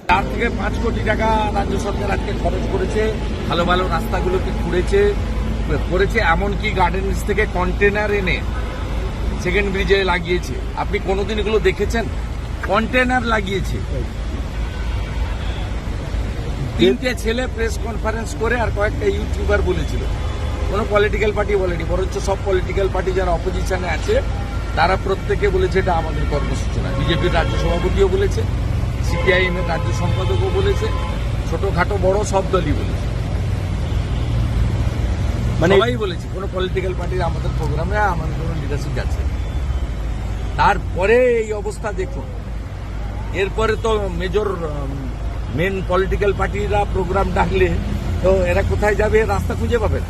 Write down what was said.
চার থেকে 5 কোটি টাকা রাজ্য সরকার আজকে খরচ করেছে, ভালো ভালো রাস্তাগুলোকে করেছে, এমনকি গার্ডেন্স থেকে কন্টেনার এনে সেকেন্ড ব্রিজে লাগিয়েছে। আপনি কোনোদিন এগুলো দেখেছেন? কন্টেনার লাগিয়েছে। 3টে ছেলে প্রেস কনফারেন্স করে আর কয়েকটা ইউটিউবার বলেছিল, কোনো পলিটিক্যাল পার্টি বলেনি, বরঞ্চ সব পলিটিক্যাল পার্টি যারা অপোজিশনে আছে তারা প্রত্যেকে বলেছে এটা আমাদের কর্মসূচি না। বিজেপির রাজ্য সভাপতিও বলেছে, সিপিআইএম এর রাজ্য সম্পাদকও বলেছে, ছোটখাটো বড় সব দলই বলেছে, মানে সবাই বলেছে কোনো পলিটিক্যাল পার্টির আমাদের প্রোগ্রামে আমাদের কোনো লিডারশিপ আছে। তারপরে এই অবস্থা দেখুন, এরপরে তো মেন পলিটিক্যাল পার্টিরা প্রোগ্রাম ডাকলে তো এরা কোথায় যাবে? রাস্তা খুঁজে পাবে না।